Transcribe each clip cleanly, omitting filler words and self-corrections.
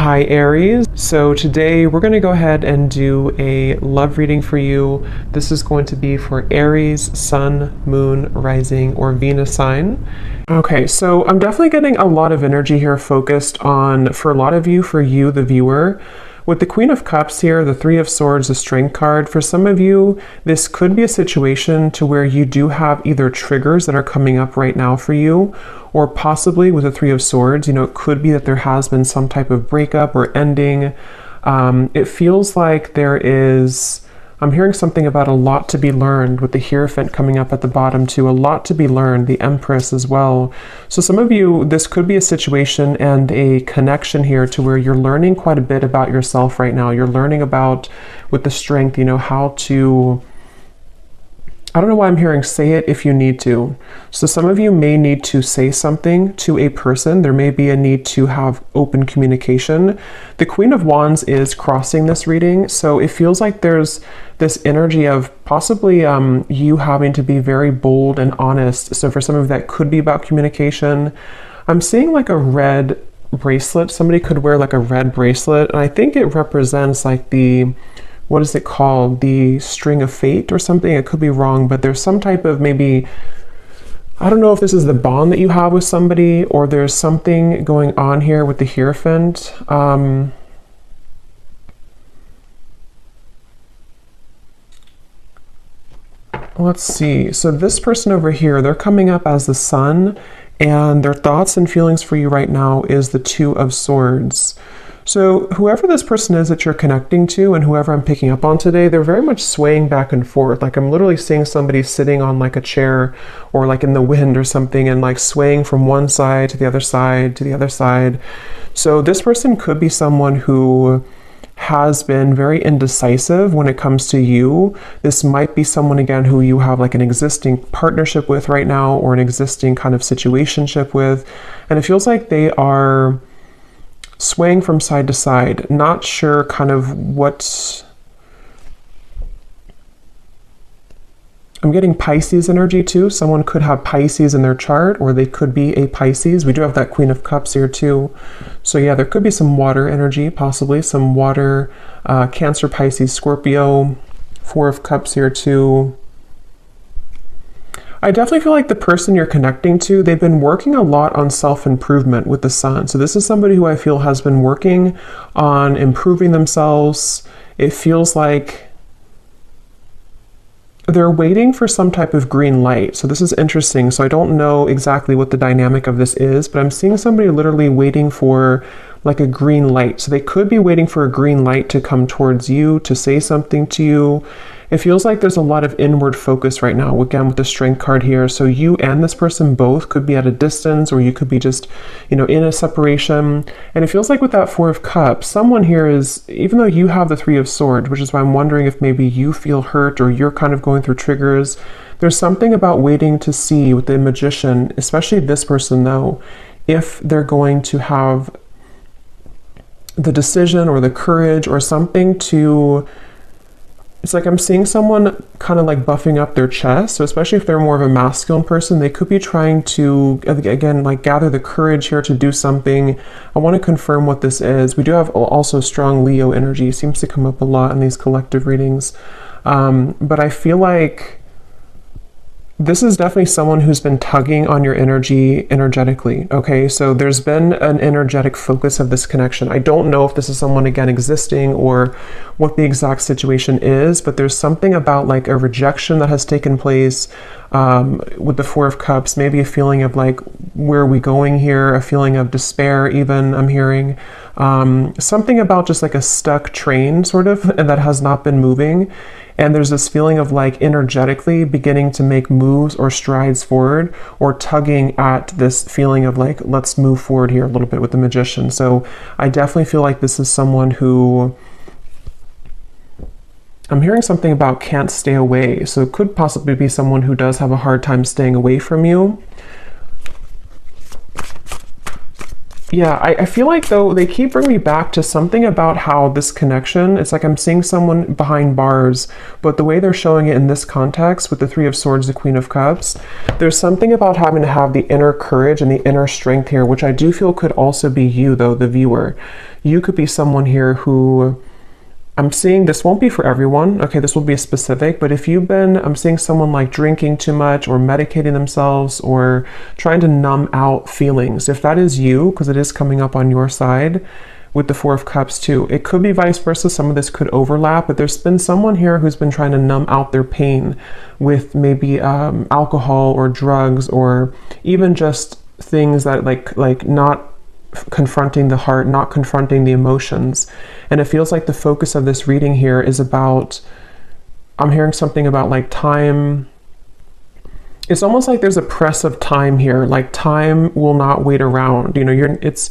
Hi Aries. So today we're going to go ahead and do a love reading for you. This is going to be for Aries, Sun, Moon, Rising, or Venus sign. Okay, so I'm definitely getting a lot of energy here focused on, for a lot of you, for you, the viewer. With the Queen of Cups here, the Three of Swords, the Strength card, for some of you, this could be a situation to where you do have either triggers that are coming up right now for you, or possibly with the Three of Swords, it could be that there has been some type of breakup or ending. It feels like I'm hearing something about a lot to be learned with the Hierophant coming up at the bottom too, a lot to be learned, the Empress as well. So some of you, this could be a situation and a connection here to where you're learning quite a bit about yourself right now. You're learning about, with the Strength, how to, I don't know why I'm hearing say it if you need to. So some of you may need to say something to a person. There may be a need to have open communication. The Queen of Wands is crossing this reading. So it feels like there's this energy of possibly you having to be very bold and honest. So for some of that could be about communication. I'm seeing like a red bracelet. Somebody could wear like a red bracelet. And I think it represents like what is it called? The string of fate or something? It could be wrong, but there's some type of maybe, I don't know if this is the bond that you have with somebody, or there's something going on here with the Hierophant. Let's see. So this person over here, they're coming up as the Sun, and their thoughts and feelings for you right now is the Two of Swords. So whoever this person is that you're connecting to, and whoever I'm picking up on today, they're very much swaying back and forth. Like I'm literally seeing somebody sitting on like a chair or like in the wind or something, and like swaying from one side to the other side to the other side. So this person could be someone who has been very indecisive when it comes to you. This might be someone, again, who you have like an existing partnership with right now, or an existing kind of situationship with. And it feels like they are swaying from side to side, not sure kind of what. I'm getting Pisces energy too. Someone could have Pisces in their chart, or they could be a Pisces. We do have that Queen of Cups here too. So yeah, there could be some water energy, possibly some water, Cancer, Pisces, Scorpio, Four of Cups here too. I definitely feel like the person you're connecting to, they've been working a lot on self-improvement with the Sun. So this is somebody who I feel has been working on improving themselves. It feels like they're waiting for some type of green light. So this is interesting. So I don't know exactly what the dynamic of this is, but I'm seeing somebody literally waiting for like a green light. So they could be waiting for a green light to come towards you, to say something to you. It feels like there's a lot of inward focus right now, again, with the Strength card here. So you and this person both could be at a distance, or you could be just, in a separation. And it feels like with that Four of Cups, someone here is, even though you have the Three of Swords, which is why I'm wondering if maybe you feel hurt or you're kind of going through triggers, there's something about waiting to see with the Magician, especially this person though, if they're going to have the decision or the courage or something to. It's like I'm seeing someone kind of like buffing up their chest. So especially if they're more of a masculine person, they could be trying to, again, like gather the courage here to do something. I want to confirm what this is. We do have also strong Leo energy. It seems to come up a lot in these collective readings. But I feel like this is definitely someone who's been tugging on your energy energetically, okay? So there's been an energetic focus of this connection. I don't know if this is someone, again, existing or what the exact situation is, but there's something about like a rejection that has taken place with the Four of Cups, maybe a feeling of like, where are we going here? A feeling of despair even, I'm hearing. Something about just like a stuck train sort of, and that has not been moving. And there's this feeling of like energetically beginning to make moves or strides forward, or tugging at this feeling of like, let's move forward here a little bit with the Magician. So I definitely feel like this is someone who, I'm hearing something about can't stay away. So it could possibly be someone who does have a hard time staying away from you. Yeah, I feel like though they keep bringing me back to something about how this connection, it's like I'm seeing someone behind bars, but the way they're showing it in this context with the Three of Swords, the Queen of Cups, there's something about having to have the inner courage and the inner strength here, which I do feel could also be you though, the viewer. You could be someone here who, I'm seeing this won't be for everyone, okay, this will be specific, but if you've been, I'm seeing someone like drinking too much or medicating themselves or trying to numb out feelings. If that is you, because it is coming up on your side with the Four of Cups too, it could be vice versa. Some of this could overlap, but there's been someone here who's been trying to numb out their pain with maybe alcohol or drugs or even just things that like not confronting the heart, not confronting the emotions. And it feels like the focus of this reading here is about, I'm hearing something about like time. It's almost like there's a press of time here, like time will not wait around. You know, it's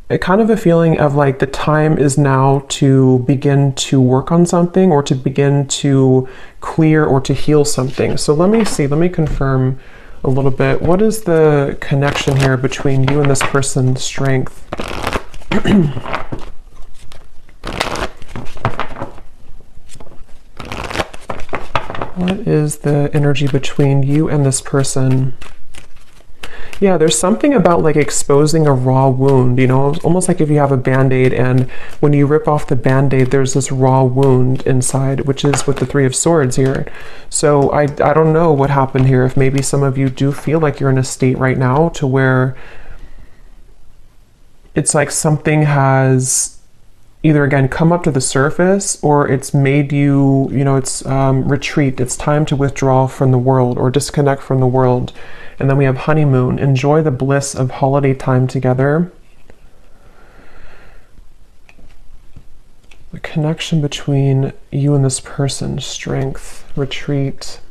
a kind of a feeling of like the time is now to begin to work on something or to begin to clear or to heal something. So let me see, let me confirm a little bit. What is the connection here between you and this person's strength? What is the energy between you and this person? Yeah, there's something about like exposing a raw wound, you know, almost like if you have a band-aid and when you rip off the band-aid, there's this raw wound inside, which is with the Three of Swords here. So I don't know what happened here. If maybe some of you do feel like you're in a state right now to where it's like something has either again come up to the surface or it's made you, you know, it's retreat. It's time to withdraw from the world or disconnect from the world. And then we have honeymoon. Enjoy the bliss of holiday time together. The connection between you and this person. Strength, retreat.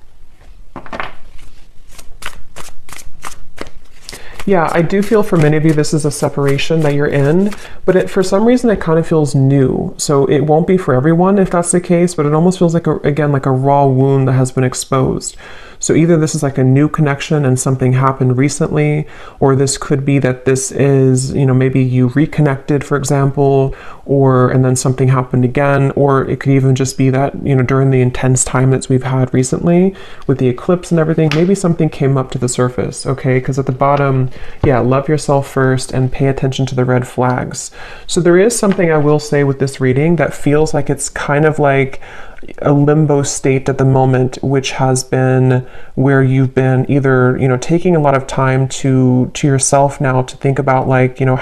Yeah, I do feel for many of you this is a separation that you're in, but for some reason it kind of feels new. So it won't be for everyone if that's the case, but it almost feels like, again, like a raw wound that has been exposed. So either this is like a new connection and something happened recently, or this could be that this is, you know, maybe you reconnected, for example, and then something happened again, or it could even just be that, you know, during the intense time that we've had recently with the eclipse and everything, maybe something came up to the surface, okay? Because at the bottom, yeah, love yourself first and pay attention to the red flags. So there is something I will say with this reading that feels like it's kind of like a limbo state at the moment, which has been where you've been either, you know, taking a lot of time to yourself now to think about like, you know,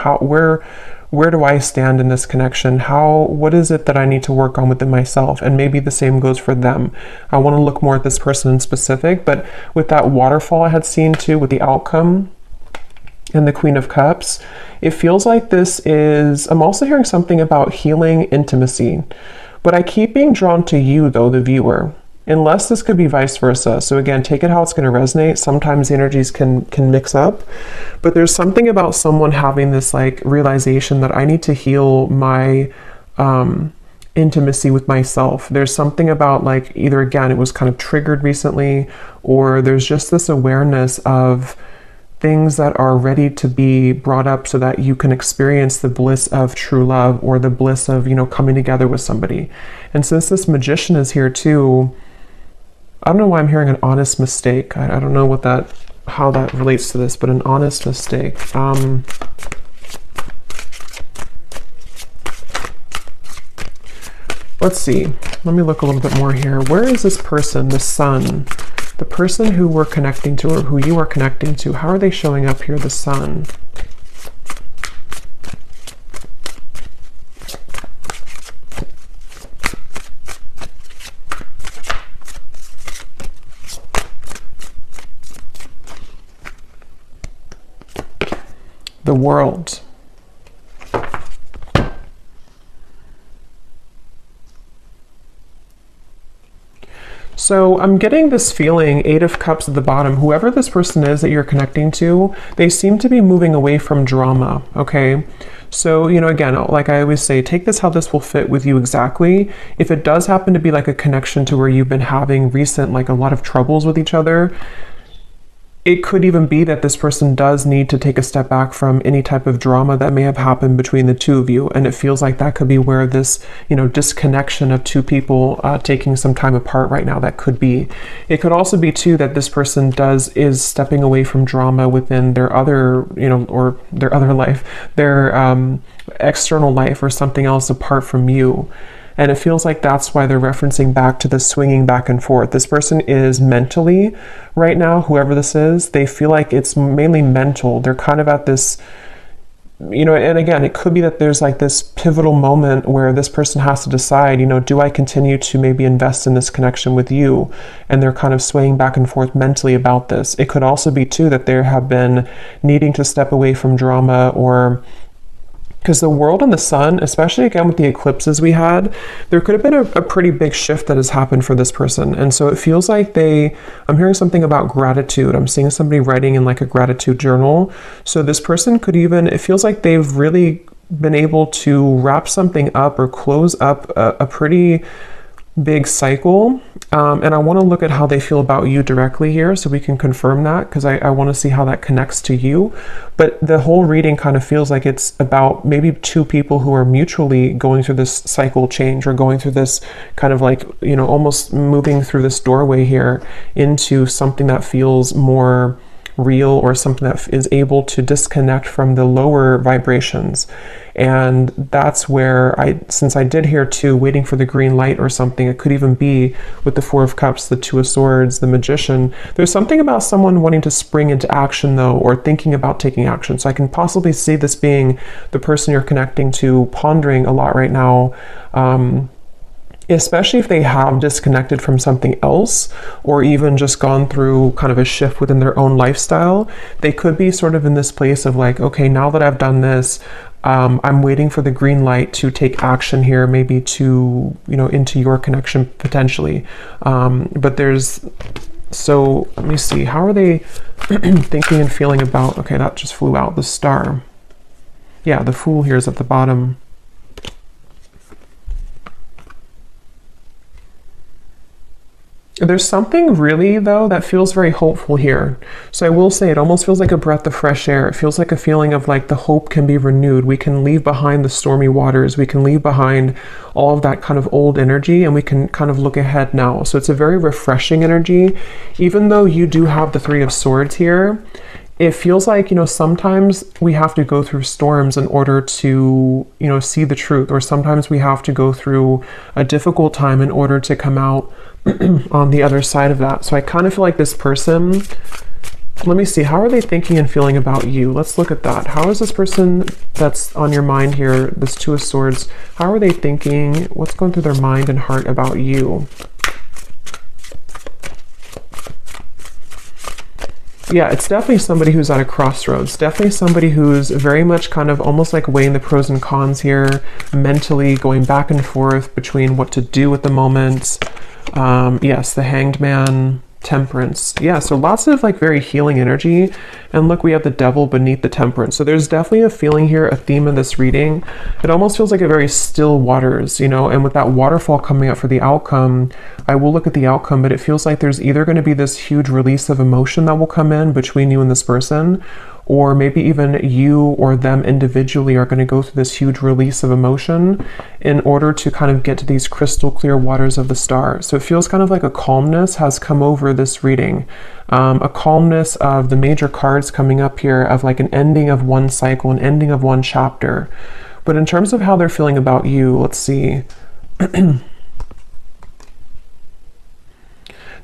where do I stand in this connection? What is it that I need to work on within myself? And maybe the same goes for them. I want to look more at this person in specific, but with that waterfall I had seen too, with the outcome and the Queen of Cups, it feels like this is, I'm also hearing something about healing intimacy. But I keep being drawn to you, though, the viewer, unless this could be vice versa. So again, take it how it's going to resonate. Sometimes the energies can mix up, but there's something about someone having this like realization that I need to heal my intimacy with myself. There's something about like either, again, it was kind of triggered recently, or there's just this awareness of things that are ready to be brought up so that you can experience the bliss of true love or the bliss of, you know, coming together with somebody. And since this Magician is here too, I don't know why I'm hearing an honest mistake. I don't know how that relates to this, but an honest mistake. Let's see. Let me look a little bit more here. Where is this person, the Sun? The person who we're connecting to or who you are connecting to, how are they showing up here, the Sun? The World. So I'm getting this feeling, Eight of Cups at the bottom, whoever this person is that you're connecting to, they seem to be moving away from drama, okay? So, you know, again, like I always say, take this how this will fit with you exactly. If it does happen to be like a connection to where you've been having recent, like a lot of troubles with each other, it could even be that this person does need to take a step back from any type of drama that may have happened between the two of you. And it feels like that could be where this, disconnection of two people taking some time apart right now, that could be. It could also be too that this person is stepping away from drama within their other, or their other life, their external life or something else apart from you. And it feels like that's why they're referencing back to the swinging back and forth. This person is mentally, right now, whoever this is, they feel like it's mainly mental. They're kind of at this, and again, it could be that there's like this pivotal moment where this person has to decide, do I continue to maybe invest in this connection with you? And they're kind of swaying back and forth mentally about this. It could also be too that they have been needing to step away from drama, or because the world and the sun, especially again with the eclipses we had, there could have been a pretty big shift that has happened for this person. And so it feels like I'm hearing something about gratitude. I'm seeing somebody writing in like a gratitude journal. So this person could it feels like they've really been able to wrap something up or close up a pretty big cycle. And I want to look at how they feel about you directly here so we can confirm that, because I want to see how that connects to you. But the whole reading kind of feels like it's about maybe two people who are mutually going through this cycle change, or going through this kind of like, almost moving through this doorway here into something that feels more real, or something that is able to disconnect from the lower vibrations. And that's where since I did hear too, waiting for the green light or something, it could even be with the Four of Cups, the Two of Swords, the Magician. There's something about someone wanting to spring into action though, or thinking about taking action. So I can possibly see this being the person you're connecting to, pondering a lot right now, especially if they have disconnected from something else, or even just gone through kind of a shift within their own lifestyle. They could be sort of in this place of like, okay, now that I've done this, I'm waiting for the green light to take action here, maybe to, into your connection potentially. So let me see, how are they thinking and feeling about, okay, that just flew out, the Star. Yeah, the Fool here is at the bottom. There's something really, though, that feels very hopeful here. So I will say it almost feels like a breath of fresh air. It feels like a feeling of like the hope can be renewed. We can leave behind the stormy waters. We can leave behind all of that kind of old energy, and we can kind of look ahead now. So it's a very refreshing energy. Even though you do have the Three of Swords here, it feels like, sometimes we have to go through storms in order to, see the truth, or sometimes we have to go through a difficult time in order to come out on the other side of that. So I kind of feel like this person, let me see, how are they thinking and feeling about you? Let's look at that. How is this person that's on your mind here, this Two of Swords, how are they thinking? What's going through their mind and heart about you? Yeah, it's definitely somebody who's at a crossroads. Definitely somebody who's very much kind of almost like weighing the pros and cons here, mentally going back and forth between what to do at the moment. Yes, the Hanged Man, Temperance. Yeah, so lots of like very healing energy. And look, we have the Devil beneath the Temperance. So there's definitely a feeling here, a theme in this reading. It almost feels like a very still waters, and with that waterfall coming up for the outcome, I will look at the outcome, but it feels like there's either going to be this huge release of emotion that will come in between you and this person, or maybe even you or them individually are going to go through this huge release of emotion in order to kind of get to these crystal clear waters of the Star. So it feels kind of like a calmness has come over this reading, a calmness of the major cards coming up here, of like an ending of one cycle, an ending of one chapter. But in terms of how they're feeling about you, let's see.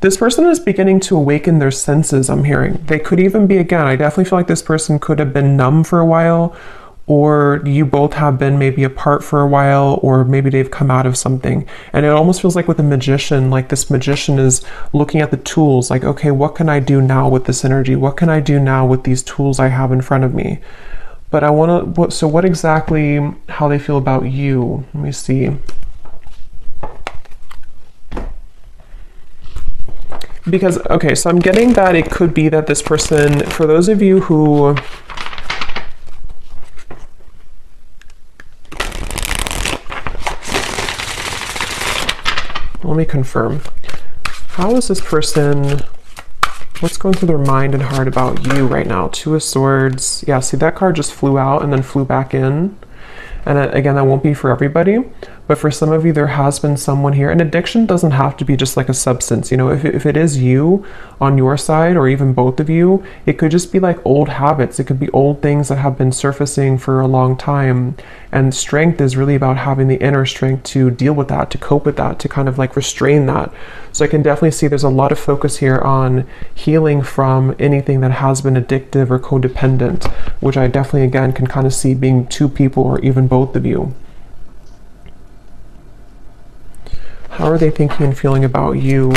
This person is beginning to awaken their senses, I'm hearing. They could even be, again, I definitely feel like this person could have been numb for a while, or you both have been maybe apart for a while, or maybe they've come out of something. And it almost feels like with the Magician, like this Magician is looking at the tools, like, okay, what can I do now with this energy? What can I do now with these tools I have in front of me? But I want to, so what exactly, how they feel about you? Let me see. Because, okay, so I'm getting that it could be that this person, for those of you who, let me confirm. How is this person What's going through their mind and heart about you right now? Two of Swords. Yeah, see, that card just flew out and then flew back in. And again, that won't be for everybody, but for some of you, there has been someone here. And addiction doesn't have to be just like a substance. You know, if it is you on your side, or even both of you, it could just be like old habits. It could be old things that have been surfacing for a long time. And strength is really about having the inner strength to deal with that, to cope with that, to kind of like restrain that. So I can definitely see there's a lot of focus here on healing from anything that has been addictive or codependent, which I definitely, again, can kind of see being two people or even both of you. How are they thinking and feeling about you?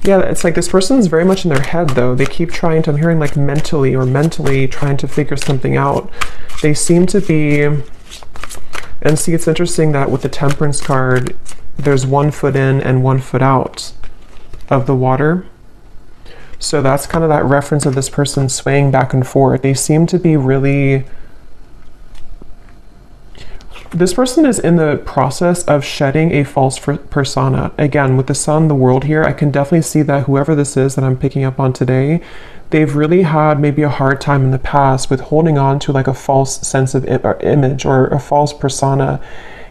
Yeah, it's like this person is very much in their head, though. They keep trying to, I'm hearing like mentally trying to figure something out. They seem to be, and see, it's interesting that with the Temperance card, there's 1 foot in and 1 foot out of the water. So that's kind of that reference of this person swaying back and forth. They seem to be really, this person is in the process of shedding a false persona. Again, with the Sun, the world here, I can definitely see that whoever this is that I'm picking up on today, they've really had maybe a hard time in the past with holding on to like a false sense of image or a false persona.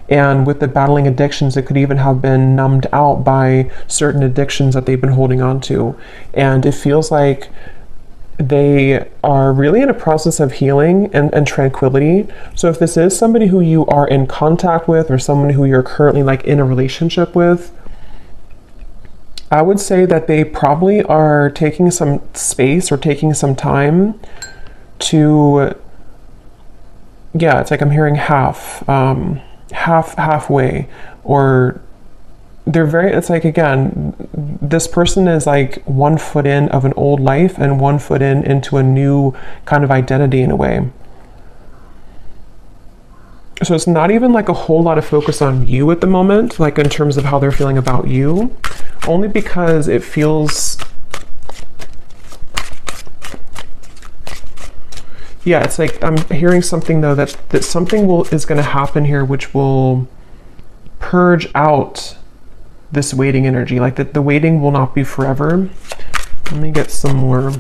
And with the battling addictions, it could even have been numbed out by certain addictions that they've been holding on to. And it feels like they are really in a process of healing and tranquility. So if this is somebody who you are in contact with, or someone who you're currently like in a relationship with, I would say that they probably are taking some space or taking some time to, yeah, it's like I'm hearing halfway, or they're very, it's like, again, this person is like 1 foot in of an old life and 1 foot into a new kind of identity in a way. So it's not even like a whole lot of focus on you at the moment, like in terms of how they're feeling about you, only because it feels, yeah, it's like I'm hearing something though that something is going to happen here which will purge out this waiting energy, like that the waiting will not be forever. Let me get some more.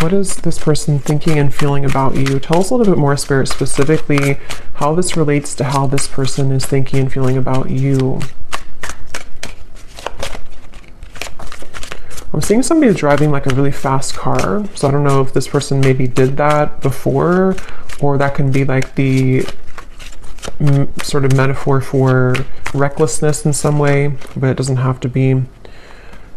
What is this person thinking and feeling about you? Tell us a little bit more, Spirit, specifically how this relates to how this person is thinking and feeling about you. I'm seeing somebody driving like a really fast car. So I don't know if this person maybe did that before, or that can be like the sort of metaphor for recklessness in some way, but it doesn't have to be.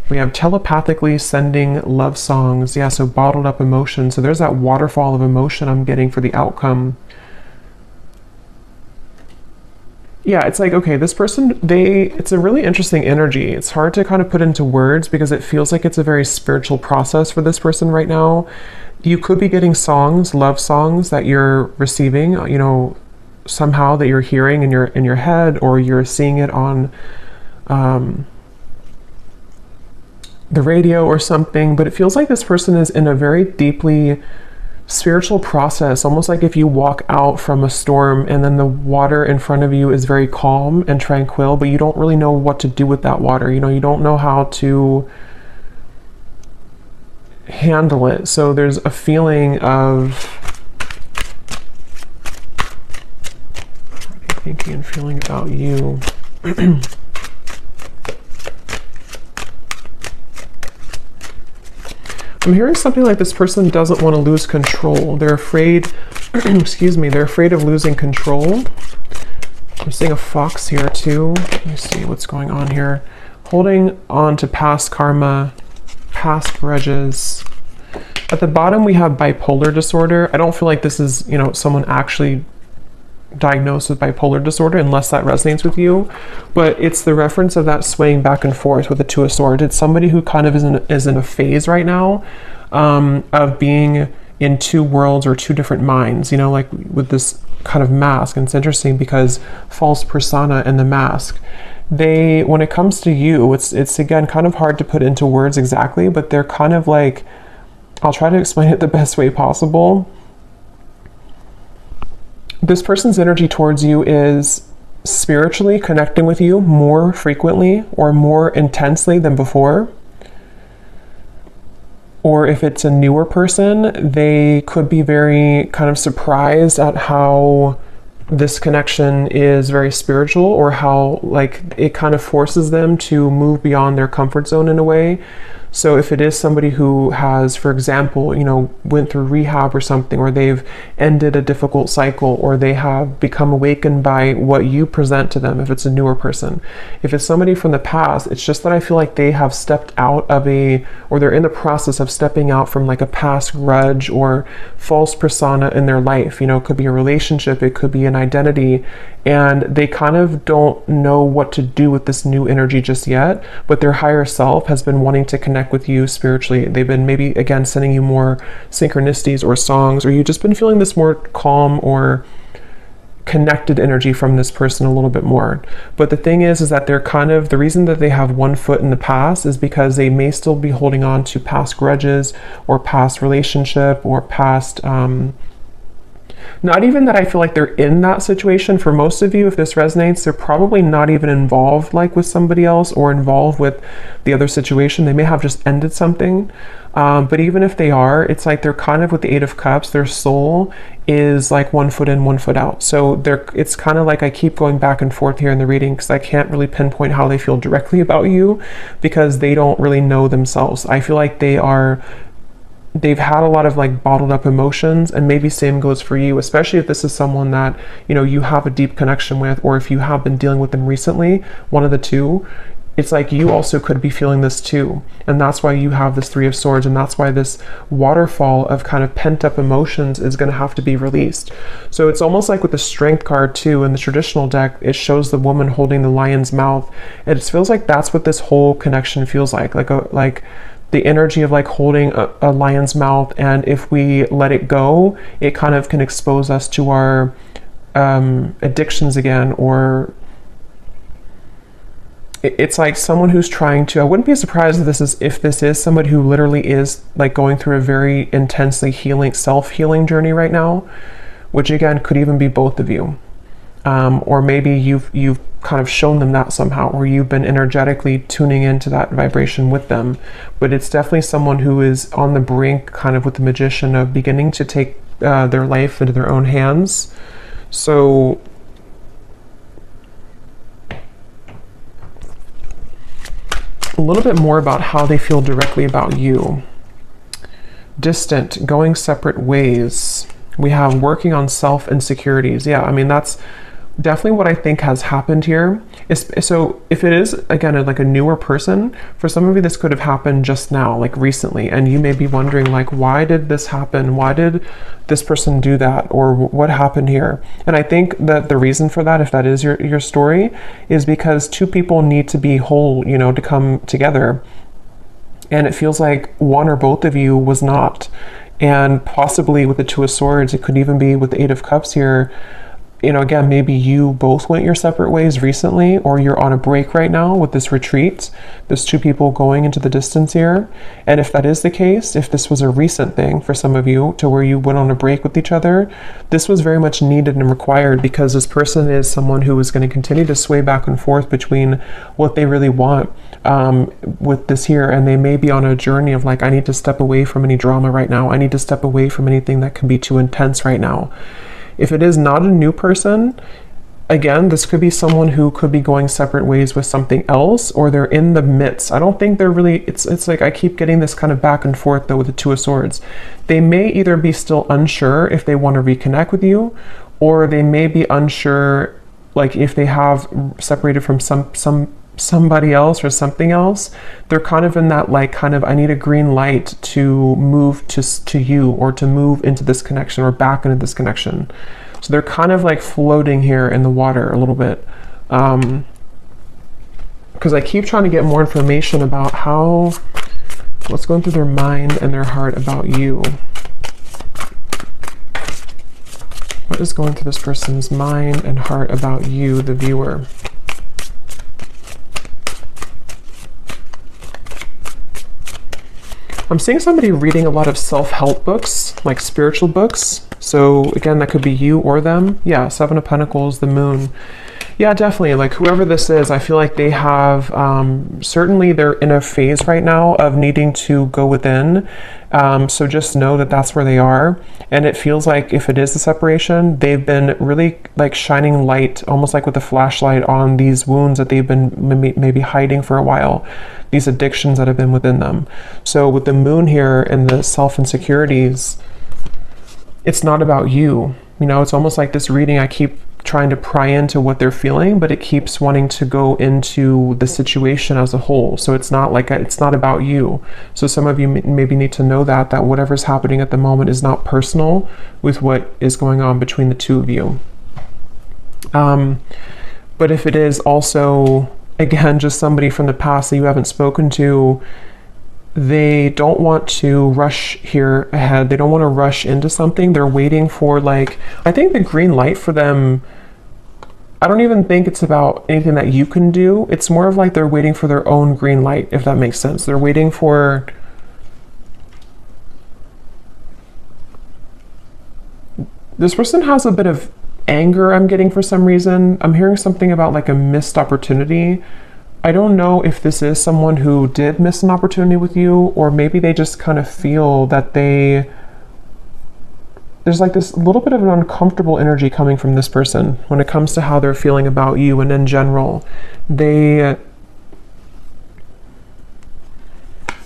We have telepathically sending love songs. Yeah, so bottled up emotion. So there's that waterfall of emotion I'm getting for the outcome. Yeah, it's like, okay, this person, it's a really interesting energy. It's hard to kind of put into words because it feels like it's a very spiritual process for this person right now. You could be getting songs, love songs that you're receiving, you know, somehow that you're hearing in your head, or you're seeing it on the radio or something. But it feels like this person is in a very deeply spiritual process, almost like if you walk out from a storm and then the water in front of you is very calm and tranquil, but you don't really know what to do with that water. You know, you don't know how to handle it. So there's a feeling of thinking and feeling about you. I'm hearing something like this person doesn't want to lose control. They're afraid, excuse me, they're afraid of losing control. I'm seeing a fox here too. Let me see what's going on here. Holding on to past karma, past grudges. At the bottom we have bipolar disorder. I don't feel like this is, you know, someone actually diagnosed with bipolar disorder, unless that resonates with you, but it's the reference of that swaying back and forth with the Two of Swords. It's somebody who kind of is in a phase right now of being in two worlds or two different minds, you know, like with this kind of mask. And it's interesting because false persona and the mask, when it comes to you, it's again kind of hard to put into words exactly, but they're kind of like, I'll try to explain it the best way possible. This person's energy towards you is spiritually connecting with you more frequently or more intensely than before. Or if it's a newer person, they could be very kind of surprised at how this connection is very spiritual, or how like it kind of forces them to move beyond their comfort zone in a way. So if it is somebody who has, for example, you know, went through rehab or something, or they've ended a difficult cycle, or they have become awakened by what you present to them, if it's a newer person. If it's somebody from the past, it's just that I feel like they have stepped out of or they're in the process of stepping out from like a past grudge or false persona in their life. You know, it could be a relationship, it could be an identity, and they kind of don't know what to do with this new energy just yet, but their higher self has been wanting to connect with you spiritually. They've been maybe again sending you more synchronicities or songs, or you've just been feeling this more calm or connected energy from this person a little bit more. But the thing is that they're kind of, the reason that they have one foot in the past is because they may still be holding on to past grudges or past relationship or past not even that I feel like they're in that situation. For most of you, if this resonates, they're probably not even involved like with somebody else or involved with the other situation. They may have just ended something. But even if they are, it's like they're kind of with the Eight of Cups, their soul is like one foot in, one foot out. So it's kind of like I keep going back and forth here in the reading because I can't really pinpoint how they feel directly about you because they don't really know themselves. I feel like they've had a lot of like bottled up emotions, and maybe same goes for you, especially if this is someone that, you know, you have a deep connection with, or if you have been dealing with them recently, one of the two. It's like you also could be feeling this too. And that's why you have this Three of Swords, and that's why this waterfall of kind of pent up emotions is going to have to be released. So it's almost like with the Strength card too, in the traditional deck, it shows the woman holding the lion's mouth. And it feels like that's what this whole connection feels like the energy of like holding a lion's mouth, and if we let it go, it kind of can expose us to our addictions again, or it's like someone who's trying to, I wouldn't be surprised if this is somebody who literally is like going through a very intensely self-healing journey right now, which again could even be both of you. Or maybe you've kind of shown them that somehow, or you've been energetically tuning into that vibration with them. But it's definitely someone who is on the brink, kind of with the Magician, of beginning to take their life into their own hands. So a little bit more about how they feel directly about you. Distant, going separate ways. We have working on self-insecurities. Yeah, I mean, that's definitely what I think has happened here. So if it is, again, like a newer person, for some of you, this could have happened just now, like recently, and you may be wondering, like, why did this happen? Why did this person do that? Or what happened here? And I think that the reason for that, if that is your story, is because two people need to be whole, you know, to come together. And it feels like one or both of you was not. And possibly with the Two of Swords, it could even be with the Eight of Cups here. You know, again, maybe you both went your separate ways recently, or you're on a break right now with this retreat. There's two people going into the distance here. And if that is the case, if this was a recent thing for some of you to where you went on a break with each other, this was very much needed and required, because this person is someone who is going to continue to sway back and forth between what they really want with this here. And they may be on a journey of like, I need to step away from any drama right now. I need to step away from anything that can be too intense right now. If it is not a new person, again, this could be someone who could be going separate ways with something else, or they're in the midst. I don't think they're really, it's like I keep getting this kind of back and forth though with the Two of Swords. They may either be still unsure if they want to reconnect with you, or they may be unsure, like if they have separated from somebody else or something else. They're kind of in that like kind of, I need a green light to move to you, or to move into this connection or back into this connection. So they're kind of like floating here in the water a little bit, because I keep trying to get more information about what's going through their mind and their heart about you. What is going through this person's mind and heart about you, the viewer? I'm seeing somebody reading a lot of self-help books, like spiritual books. So again, that could be you or them. Yeah, Seven of Pentacles, the Moon. Yeah, definitely. Like whoever this is, I feel like they have, certainly they're in a phase right now of needing to go within. So just know that that's where they are. And it feels like if it is the separation, they've been really like shining light, almost like with a flashlight on these wounds that they've been maybe hiding for a while, these addictions that have been within them. So with the Moon here and the self-insecurities, it's not about you. You know, it's almost like this reading, I keep trying to pry into what they're feeling, but it keeps wanting to go into the situation as a whole. So it's not like it's not about you. So some of you maybe need to know that whatever's happening at the moment is not personal with what is going on between the two of you. But if it is also, again, just somebody from the past that you haven't spoken to, they don't want to rush here ahead. They don't want to rush into something. They're waiting for, like, I think the green light for them, I don't even think it's about anything that you can do. It's more of like they're waiting for their own green light, if that makes sense. They're waiting for, this person has a bit of anger I'm getting for some reason. I'm hearing something about like a missed opportunity. I don't know if this is someone who did miss an opportunity with you, or maybe they just kind of feel that there's like this little bit of an uncomfortable energy coming from this person when it comes to how they're feeling about you. And in general, yeah,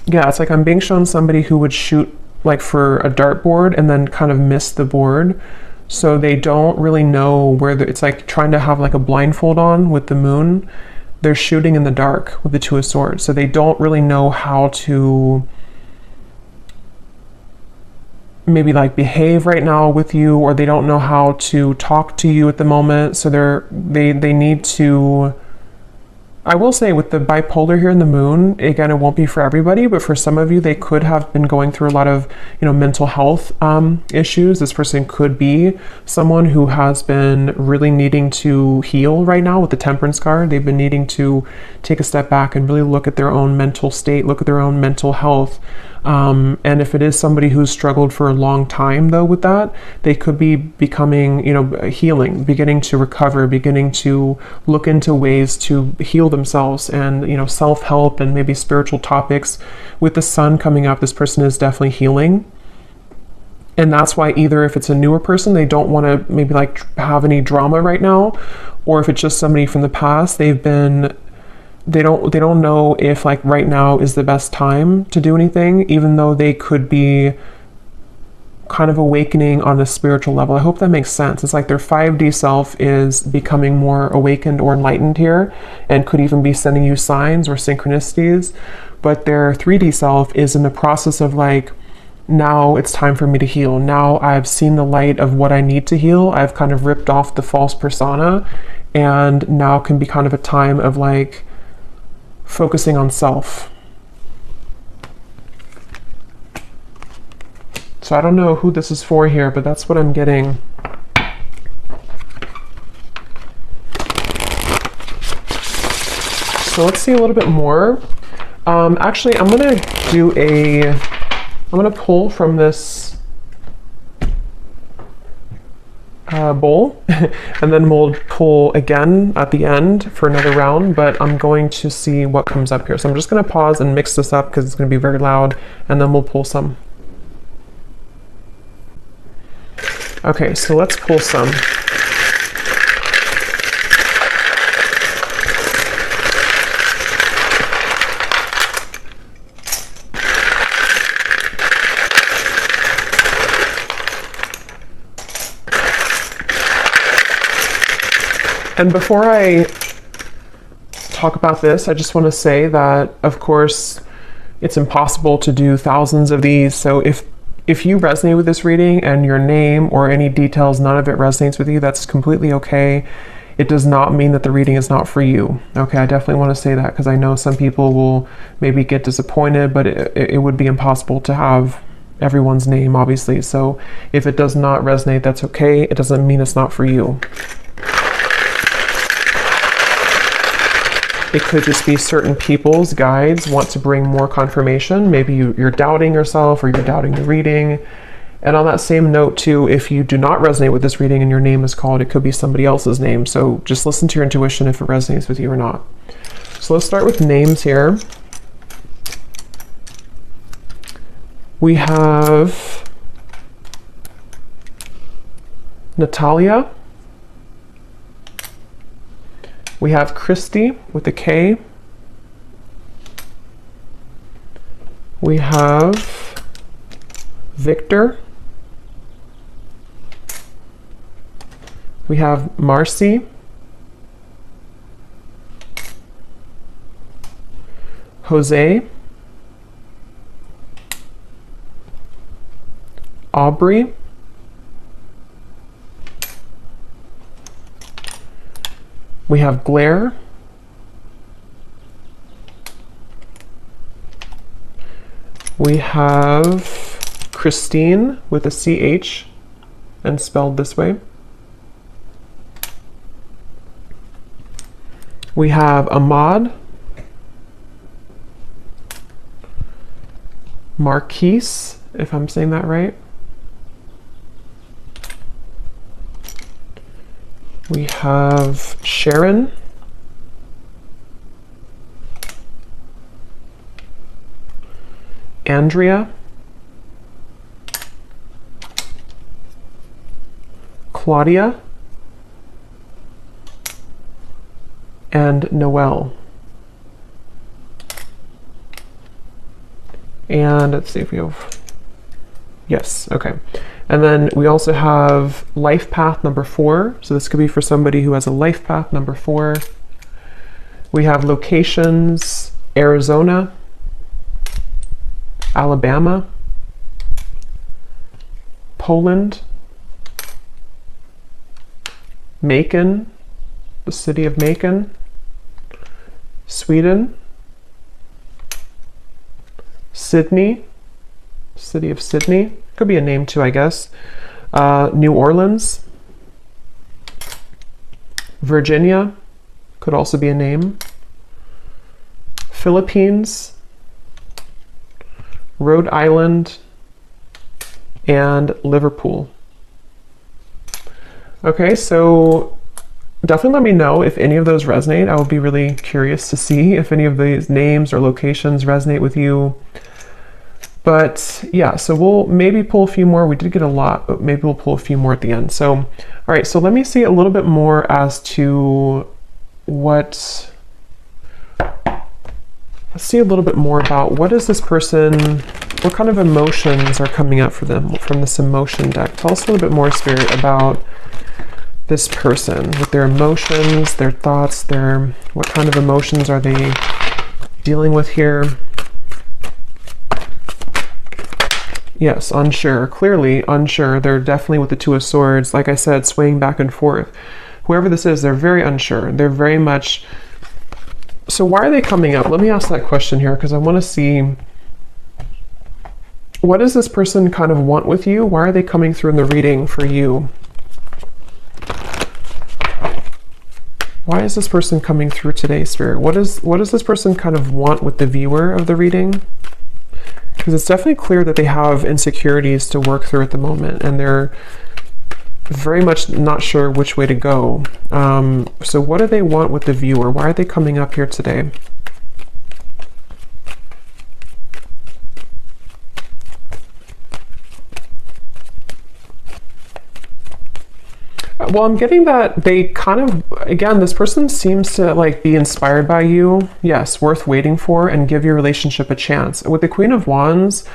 it's like I'm being shown somebody who would shoot like for a dartboard and then kind of miss the board. So they don't really know where it's like trying to have like a blindfold on with the Moon. They're shooting in the dark with the Two of Swords. So they don't really know how to maybe like behave right now with you, or they don't know how to talk to you at the moment. So they need to, I will say with the bipolar here in the Moon, again, it won't be for everybody, but for some of you, they could have been going through a lot of, mental health issues. This person could be someone who has been really needing to heal right now with the Temperance card. They've been needing to take a step back and really look at their own mental state, look at their own mental health. And if it is somebody who's struggled for a long time, though, with that, they could be becoming, healing, beginning to recover, beginning to look into ways to heal themselves and, self-help and maybe spiritual topics. With the Sun coming up, this person is definitely healing. And that's why either if it's a newer person, they don't want to maybe like have any drama right now, or if it's just somebody from the past, they don't know if like right now is the best time to do anything, even though they could be kind of awakening on a spiritual level. I hope that makes sense. It's like their 5D self is becoming more awakened or enlightened here, and could even be sending you signs or synchronicities. But their 3D self is in the process of like, now it's time for me to heal. Now I've seen the light of what I need to heal. I've kind of ripped off the false persona, and now can be kind of a time of like focusing on self. So I don't know who this is for here, but that's what I'm getting. So let's see a little bit more. Actually, I'm gonna pull from this bowl, and then we'll pull again at the end for another round, but I'm going to see what comes up here. So I'm just going to pause and mix this up because it's going to be very loud, and then we'll pull some. Okay, so let's pull some. And before I talk about this, I just want to say that, of course, it's impossible to do thousands of these. So if you resonate with this reading and your name or any details, none of it resonates with you, that's completely okay. It does not mean that the reading is not for you. Okay, I definitely want to say that because I know some people will maybe get disappointed, but it would be impossible to have everyone's name, obviously. So if it does not resonate, that's okay. It doesn't mean it's not for you. It could just be certain people's guides want to bring more confirmation. Maybe you're doubting yourself, or you're doubting the reading, And on that same note too, if you do not resonate with this reading and your name is called, it could be somebody else's name. So just listen to your intuition if it resonates with you or not. So let's start with names here. We have Natalia. We have Christy with a K. We have Victor. We have Marcy. Jose. Aubrey. We have Blair. We have Christine with a CH and spelled this way. We have Ahmad. Marquise, if I'm saying that right. We have Sharon. Andrea. Claudia. And Noelle. And let's see if we have, yes, okay. And then we also have life path number 4. So this could be for somebody who has a life path number 4. We have locations, Arizona, Alabama, Poland, Macon, the city of Macon, Sweden, Sydney, city of Sydney, could be a name too, I guess, New Orleans, Virginia, could also be a name, Philippines, Rhode Island, and Liverpool. Okay, so definitely let me know if any of those resonate. I would be really curious to see if any of these names or locations resonate with you. But yeah, so we'll maybe pull a few more. We did get a lot, but maybe we'll pull a few more at the end. So, all right, so let me see a little bit more as to let's see a little bit more about what is this person, what kind of emotions are coming up for them from this emotion deck. Tell us a little bit more, Spirit, about this person with their emotions, their thoughts, what kind of emotions are they dealing with here? Yes, unsure, clearly unsure. They're definitely with the Two of Swords, like I said, swaying back and forth. Whoever this is, they're very unsure. They're very much, so why are they coming up? Let me ask that question here, because I want to see, what does this person kind of want with you? Why are they coming through in the reading for you? Why is this person coming through today, Spirit? What does this person kind of want with the viewer of the reading? Because it's definitely clear that they have insecurities to work through at the moment, and they're very much not sure which way to go. So what do they want with the viewer? Why are they coming up here today? Well, I'm getting that they kind of, again, this person seems to like be inspired by you. Yes, worth waiting for, and give your relationship a chance. With the Queen of Wands,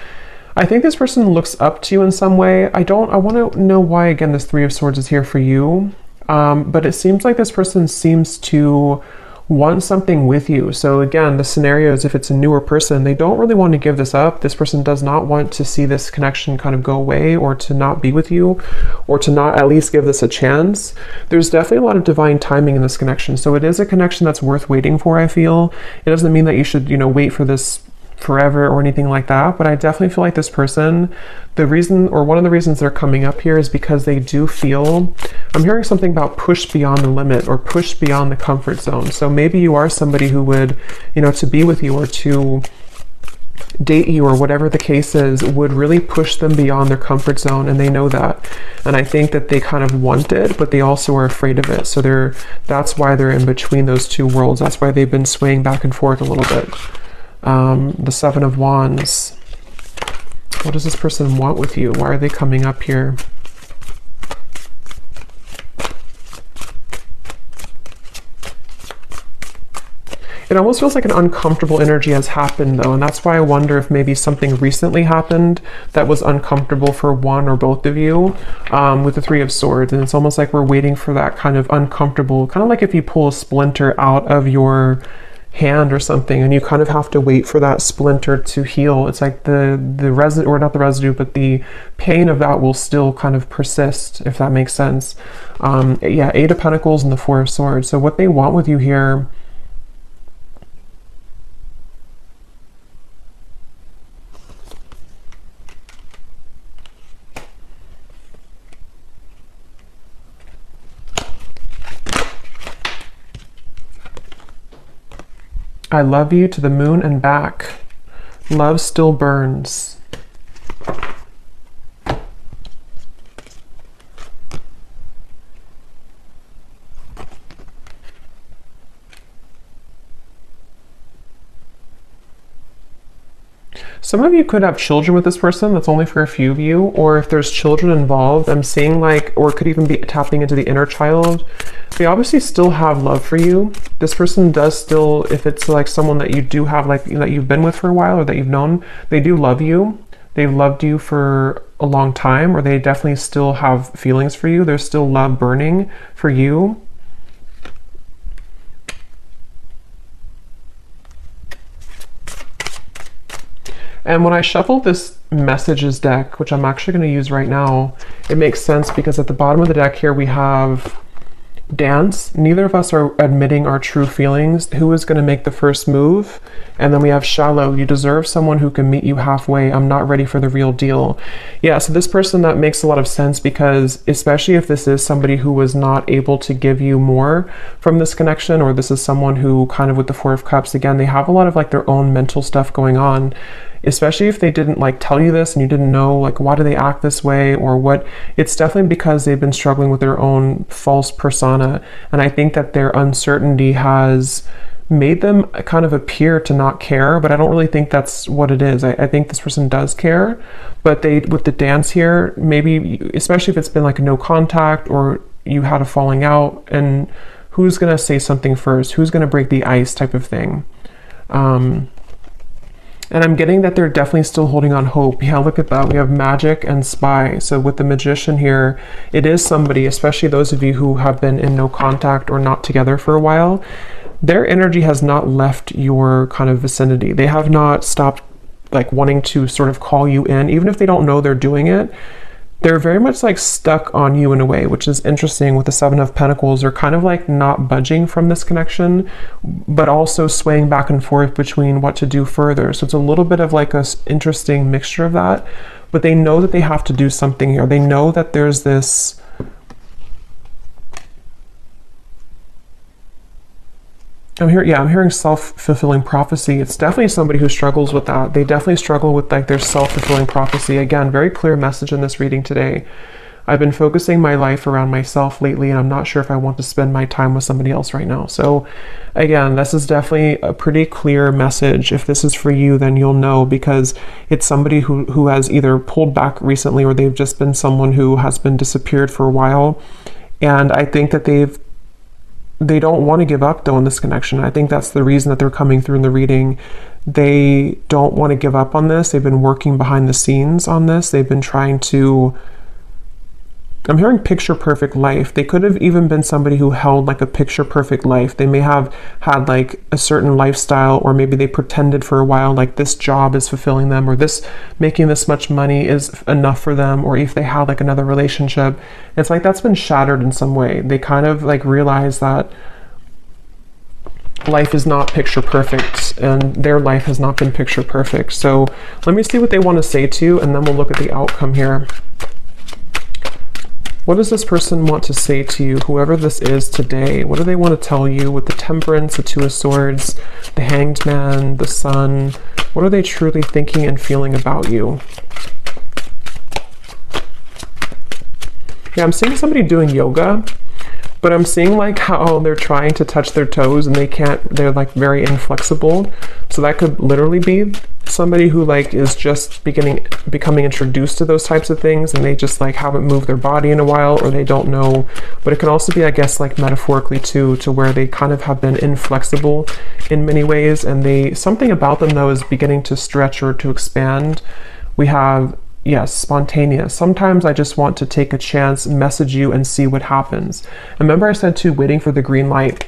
I think this person looks up to you in some way. I want to know why, again, this Three of Swords is here for you. But it seems like this person seems to want something with you. So again, the scenario is if it's a newer person, they don't really want to give this up. This person does not want to see this connection kind of go away, or to not be with you, or to not at least give this a chance. There's definitely a lot of divine timing in this connection. So it is a connection that's worth waiting for, I feel. It doesn't mean that you should, wait for this forever or anything like that, but I definitely feel like this person, the reason, or one of the reasons they're coming up here, is because they do feel, I'm hearing something about push beyond the limit, or push beyond the comfort zone. So maybe you are somebody who would, to be with you, or to date you or whatever the case is would really push them beyond their comfort zone, and they know that. And I think that they kind of want it, but they also are afraid of it. So that's why they're in between those two worlds. That's why they've been swaying back and forth a little bit. The Seven of Wands. What does this person want with you? Why are they coming up here? It almost feels like an uncomfortable energy has happened though, and that's why I wonder if maybe something recently happened that was uncomfortable for one or both of you, with the Three of Swords. And it's almost like we're waiting for that kind of uncomfortable, kind of like if you pull a splinter out of your hand or something, and you kind of have to wait for that splinter to heal. It's like the residue, or not the residue, but the pain of that will still kind of persist, if that makes sense. Yeah, Eight of Pentacles and the Four of Swords. So what they want with you here, I love you to the moon and back. Love still burns. Some of you could have children with this person. That's only for a few of you. Or if there's children involved, I'm seeing like, or it could even be tapping into the inner child. They obviously still have love for you. This person does still, if it's like someone that you do have, like that you've been with for a while or that you've known, they do love you. They've loved you for a long time, or they definitely still have feelings for you. There's still love burning for you. And when I shuffled this messages deck, which I'm actually going to use right now, it makes sense because at the bottom of the deck here we have dance. Neither of us are admitting our true feelings. Who is going to make the first move? And then we have shallow. You deserve someone who can meet you halfway. I'm not ready for the real deal. Yeah, so this person, that makes a lot of sense, because especially if this is somebody who was not able to give you more from this connection, or this is someone who kind of with the Four of Cups, again, they have a lot of like their own mental stuff going on. Especially if they didn't like tell you this and you didn't know like why do they act this way or what, it's definitely because they've been struggling with their own false persona. And I think that their uncertainty has made them kind of appear to not care, but I don't really think that's what it is. I think this person does care, but they, with the dance here, maybe, especially if it's been like no contact or you had a falling out, and who's gonna say something first? Who's gonna break the ice type of thing? And I'm getting that they're definitely still holding on hope. Yeah, look at that. We have Magic and Spy. So with the Magician here, it is somebody, especially those of you who have been in no contact or not together for a while, their energy has not left your kind of vicinity. They have not stopped like wanting to sort of call you in, even if they don't know they're doing it. They're very much like stuck on you in a way, which is interesting. With the Seven of Pentacles, they're kind of like not budging from this connection, but also swaying back and forth between what to do further. So it's a little bit of like a interesting mixture of that, but they know that they have to do something here. They know that there's this, I'm hearing self-fulfilling prophecy. It's definitely somebody who struggles with that. They definitely struggle with like their self-fulfilling prophecy. Again, very clear message in this reading today. I've been focusing my life around myself lately, and I'm not sure if I want to spend my time with somebody else right now. So again, this is definitely a pretty clear message. If this is for you, then you'll know, because it's somebody who has either pulled back recently, or they've just been someone who has been disappeared for a while. And I think that they don't want to give up though in this connection. I think that's the reason that they're coming through in the reading. They don't want to give up on this. They've been working behind the scenes on this. They've been trying to, I'm hearing picture perfect life. They could have even been somebody who held like a picture perfect life. They may have had like a certain lifestyle, or maybe they pretended for a while like this job is fulfilling them, or this making this much money is enough for them, or if they had like another relationship. It's like that's been shattered in some way. They kind of like realize that life is not picture perfect, and their life has not been picture perfect. So let me see what they want to say to you, and then we'll look at the outcome here. What does this person want to say to you, whoever this is today? What do they want to tell you with the Temperance, the Two of Swords, the Hanged Man, the Sun? What are they truly thinking and feeling about you? Yeah, I'm seeing somebody doing yoga, but I'm seeing like how they're trying to touch their toes and they can't, they're like very inflexible. So that could literally be somebody who like is just becoming introduced to those types of things, and they just like haven't moved their body in a while, or they don't know. But it can also be, I guess, like metaphorically too, to where they kind of have been inflexible in many ways, and they, something about them though is beginning to stretch or to expand. We have, yes, spontaneous. Sometimes I just want to take a chance, message you, and see what happens. And remember I said too, waiting for the green light.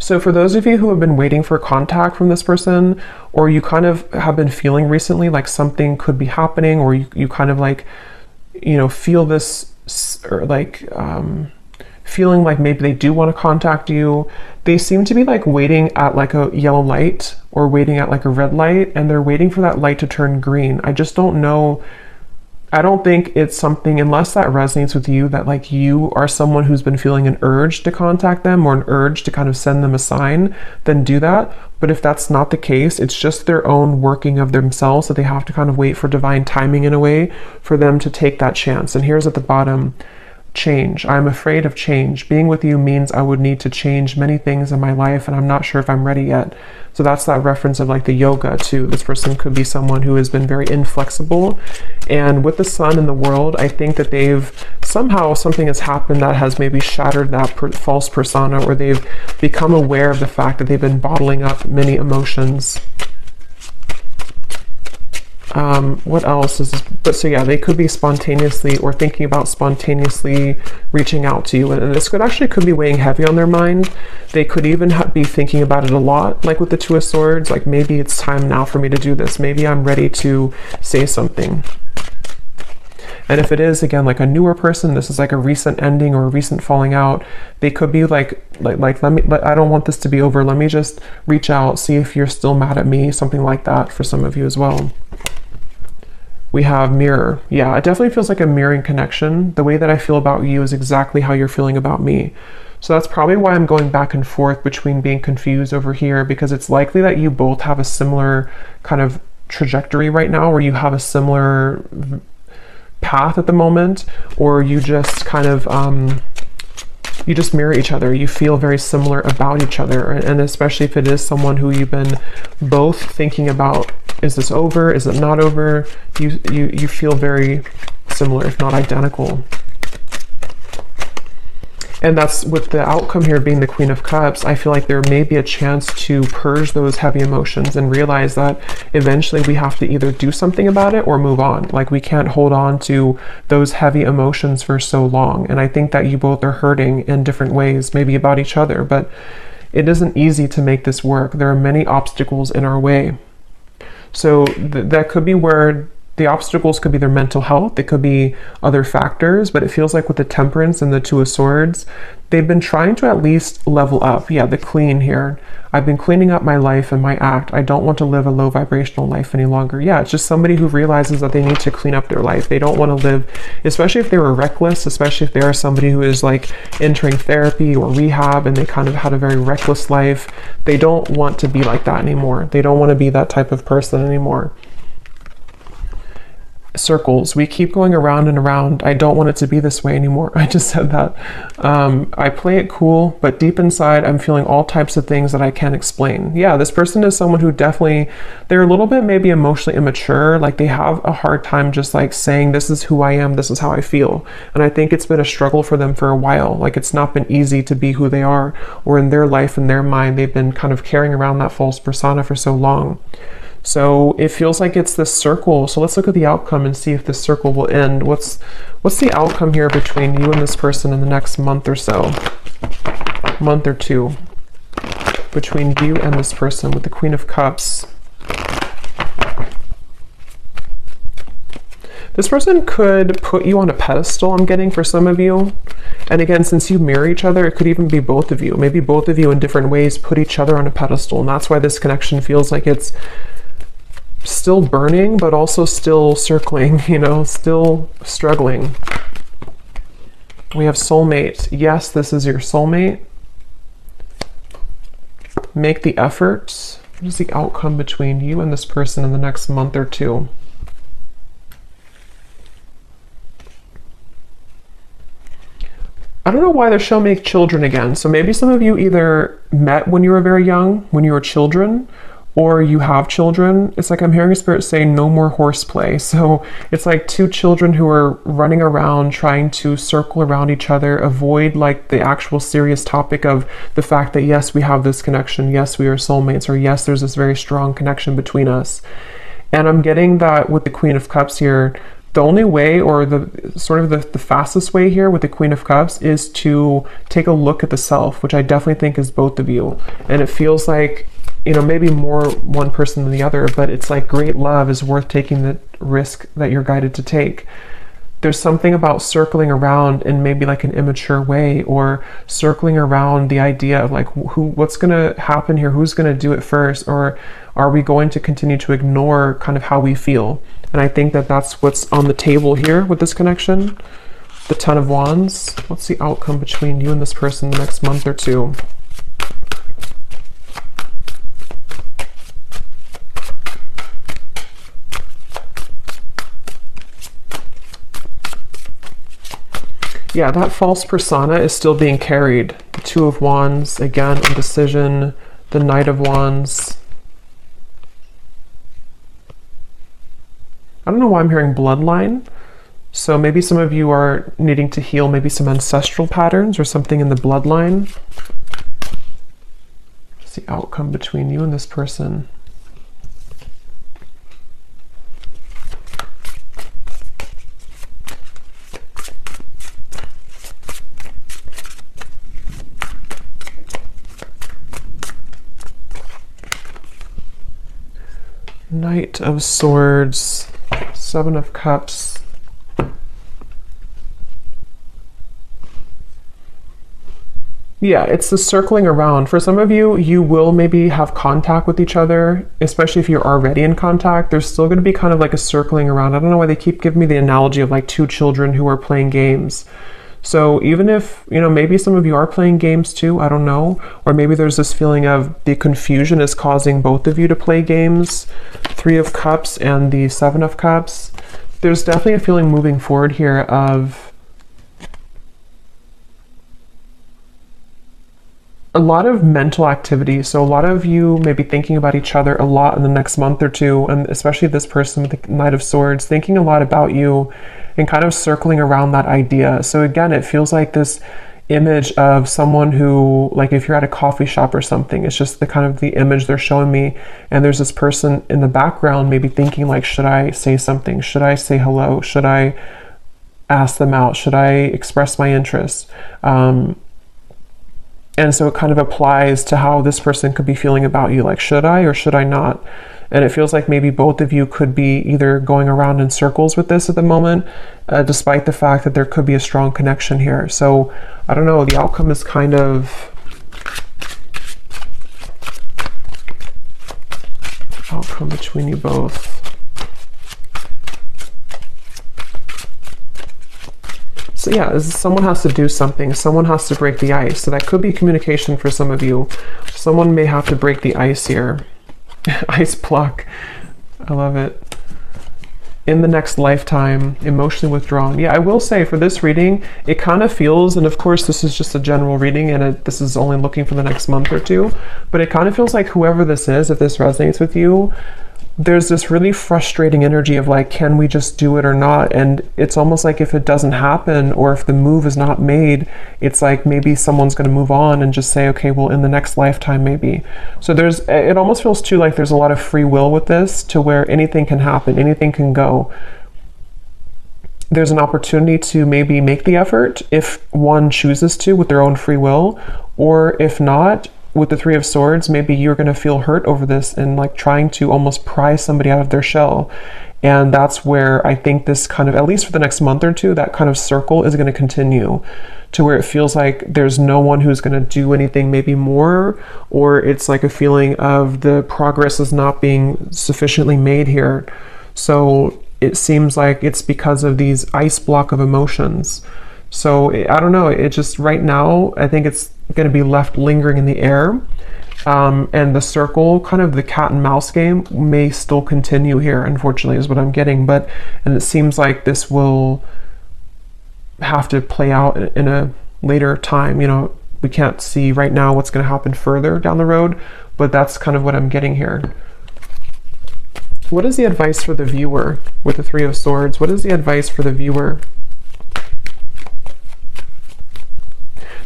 So for those of you who have been waiting for contact from this person, or you kind of have been feeling recently like something could be happening, or you kind of like, you know, feel this, or like feeling like maybe they do want to contact you, they seem to be like waiting at like a yellow light or waiting at like a red light, and they're waiting for that light to turn green. I just don't know. I don't think it's something, unless that resonates with you, that like you are someone who's been feeling an urge to contact them or an urge to kind of send them a sign, then do that. But if that's not the case, it's just their own working of themselves, that they have to kind of wait for divine timing in a way for them to take that chance. And here's at the bottom, change. I'm afraid of change. Being with you means I would need to change many things in my life, and I'm not sure if I'm ready yet. So that's that reference of like the yoga too. This person could be someone who has been very inflexible, and with the Sun in the world, I think that they've somehow, something has happened that has maybe shattered that false persona, or they've become aware of the fact that they've been bottling up many emotions. What else is this? But so yeah, they could be spontaneously, or thinking about spontaneously reaching out to you, and this could be weighing heavy on their mind. They could even be thinking about it a lot, like with the Two of Swords, like maybe it's time now for me to do this, maybe I'm ready to say something. And if it is, again, like a newer person, this is like a recent ending or a recent falling out, they could be like I don't want this to be over, let me just reach out, see if you're still mad at me, something like that for some of you as well. We have mirror. Yeah, it definitely feels like a mirroring connection. The way that I feel about you is exactly how you're feeling about me. So that's probably why I'm going back and forth between being confused over here, because it's likely that you both have a similar kind of trajectory right now, where you have a similar path at the moment, or you just kind of you just mirror each other. You feel very similar about each other, and especially if it is someone who you've been both thinking about, is this over, is it not over, you feel very similar, if not identical. And that's with the outcome here being the Queen of Cups. I feel like there may be a chance to purge those heavy emotions and realize that eventually we have to either do something about it or move on. Like, we can't hold on to those heavy emotions for so long. And I think that you both are hurting in different ways, maybe about each other, but it isn't easy to make this work. There are many obstacles in our way. So that could be where the obstacles could be their mental health, it could be other factors, but it feels like with the Temperance and the Two of Swords, they've been trying to at least level up. Yeah, the clean here. I've been cleaning up my life and my act. I don't want to live a low vibrational life any longer. Yeah, it's just somebody who realizes that they need to clean up their life. They don't want to live, especially if they were reckless, especially if they are somebody who is like entering therapy or rehab and they kind of had a very reckless life. They don't want to be like that anymore. They don't want to be that type of person anymore. Circles, we keep going around and around. I don't want it to be this way anymore. I just said that. I play it cool, but deep inside I'm feeling all types of things that I can't explain. Yeah, this person is someone who definitely, they're a little bit maybe emotionally immature. Like, they have a hard time just like saying, this is who I am, this is how I feel. And I think it's been a struggle for them for a while. Like, it's not been easy to be who they are, or in their life, in their mind, they've been kind of carrying around that false persona for so long. So it feels like it's this circle. So let's look at the outcome and see if this circle will end. What's the outcome here between you and this person in the next month or so? Month or two. Between you and this person with the Queen of Cups. This person could put you on a pedestal, I'm getting, for some of you. And again, since you mirror each other, it could even be both of you. Maybe both of you in different ways put each other on a pedestal. And that's why this connection feels like it's still burning, but also still circling, you know, still struggling. We have soulmate. Yes, this is your soulmate. Make the effort. What is the outcome between you and this person in the next month or two? I don't know why they're showing me children again. So maybe some of you either met when you were very young, when you were children, or you have children. It's like I'm hearing a spirit say no more horseplay. So it's like two children who are running around trying to circle around each other, avoid like the actual serious topic of the fact that yes, we have this connection, yes, we are soulmates, or yes, there's this very strong connection between us. And I'm getting that with the Queen of Cups here. The only way, or the sort of the fastest way here with the Queen of Cups, is to take a look at the self, which I definitely think is both of you. And it feels like, you know, maybe more one person than the other, but it's like great love is worth taking the risk that you're guided to take. There's something about circling around in maybe like an immature way, or circling around the idea of like what's going to happen here, who's going to do it first, or are we going to continue to ignore kind of how we feel? And I think that that's what's on the table here with this connection. The Ten of Wands. What's the outcome between you and this person the next month or two? Yeah, that false persona is still being carried. The Two of Wands, again, indecision, the Knight of Wands. I don't know why I'm hearing bloodline. So maybe some of you are needing to heal maybe some ancestral patterns or something in the bloodline. What's the outcome between you and this person? Knight of Swords, Seven of Cups. Yeah, it's the circling around. For some of you, you will maybe have contact with each other, especially if you're already in contact. There's still going to be kind of like a circling around. I don't know why they keep giving me the analogy of like two children who are playing games. So even if, you know, maybe some of you are playing games too, I don't know. Or maybe there's this feeling of the confusion is causing both of you to play games. Three of Cups and the Seven of Cups. There's definitely a feeling moving forward here of a lot of mental activity. So a lot of you may be thinking about each other a lot in the next month or two, and especially this person with the Knight of Swords, thinking a lot about you and kind of circling around that idea. So again, it feels like this image of someone who, like if you're at a coffee shop or something, it's just the kind of the image they're showing me, and there's this person in the background maybe thinking like, should I say something? Should I say hello? Should I ask them out? Should I express my interest? And so it kind of applies to how this person could be feeling about you, like, should I or should I not? And it feels like maybe both of you could be either going around in circles with this at the moment, despite the fact that there could be a strong connection here. So I don't know, the outcome is kind of outcome between you both. So yeah, someone has to do something. Someone has to break the ice. So that could be communication for some of you. Someone may have to break the ice here. Ice block. I love it. In the next lifetime, emotionally withdrawn. Yeah, I will say for this reading, it kind of feels, and of course this is just a general reading and this is only looking for the next month or two, but it kind of feels like whoever this is, if this resonates with you, there's this really frustrating energy of like, can we just do it or not? And it's almost like if it doesn't happen, or if the move is not made, it's like maybe someone's going to move on and just say, okay, well, in the next lifetime, maybe. So it almost feels too like there's a lot of free will with this, to where anything can happen, anything can go. There's an opportunity to maybe make the effort if one chooses to with their own free will, or if not, with the Three of Swords, maybe you're going to feel hurt over this and like trying to almost pry somebody out of their shell. And that's where I think this kind of, at least for the next month or two, that kind of circle is going to continue, to where it feels like there's no one who's going to do anything maybe more, or it's like a feeling of the progress is not being sufficiently made here. So it seems like it's because of these ice block of emotions So I don't know, it just right now, I think it's going to be left lingering in the air. And the circle, kind of the cat and mouse game, may still continue here, unfortunately, is what I'm getting. And it seems like this will have to play out in a later time. You know, we can't see right now what's going to happen further down the road, but that's kind of what I'm getting here. What is the advice for the viewer with the Three of Swords? What is the advice for the viewer?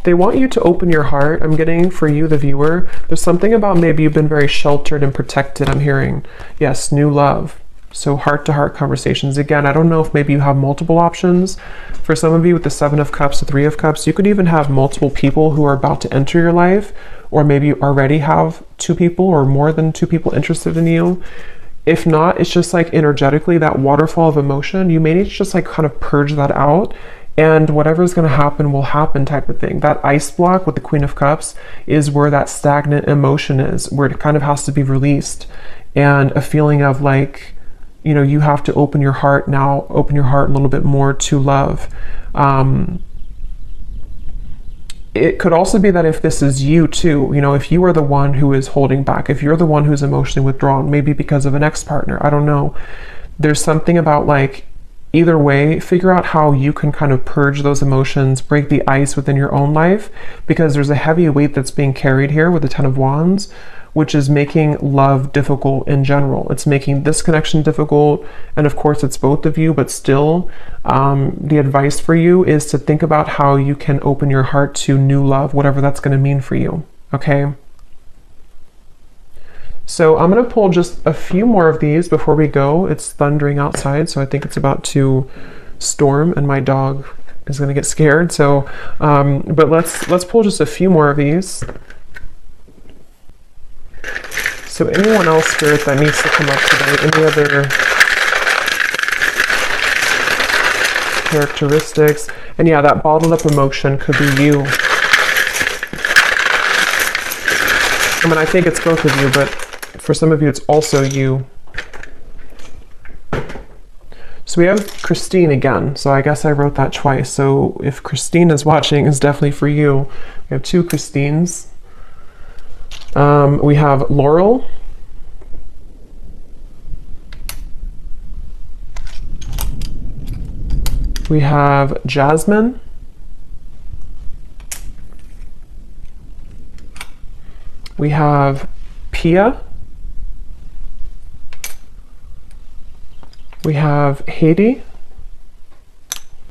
They want you to open your heart. I'm getting for you, the viewer. There's something about maybe you've been very sheltered and protected, I'm hearing. Yes, new love. So heart-to-heart conversations. Again, I don't know if maybe you have multiple options. For some of you with the Seven of Cups, the Three of Cups, you could even have multiple people who are about to enter your life, or maybe you already have two people or more than two people interested in you. If not, it's just like energetically, that waterfall of emotion, you may need to just like kind of purge that out, and whatever's going to happen will happen type of thing. That ice block with the Queen of Cups is where that stagnant emotion is, where it kind of has to be released, and a feeling of like, you know, you have to open your heart now, open your heart a little bit more to love. It could also be that if this is you too, you know, if you are the one who is holding back, if you're the one who's emotionally withdrawn, maybe because of an ex-partner, I don't know. There's something about like, either way, figure out how you can kind of purge those emotions, break the ice within your own life, because there's a heavy weight that's being carried here with the Ten of Wands, which is making love difficult in general. It's making this connection difficult, and of course it's both of you, but still, the advice for you is to think about how you can open your heart to new love, whatever that's going to mean for you, okay? So I'm going to pull just a few more of these before we go. It's thundering outside, so I think it's about to storm, and my dog is going to get scared. So, but let's pull just a few more of these. So anyone else, Spirit, that needs to come up today? Any other characteristics? And yeah, that bottled up emotion could be you. I mean, I think it's both of you, but for some of you, it's also you. So we have Christine again. So I guess I wrote that twice. So if Christine is watching, it's definitely for you. We have two Christines. We have Laurel. We have Jasmine. We have Pia. We have Haiti.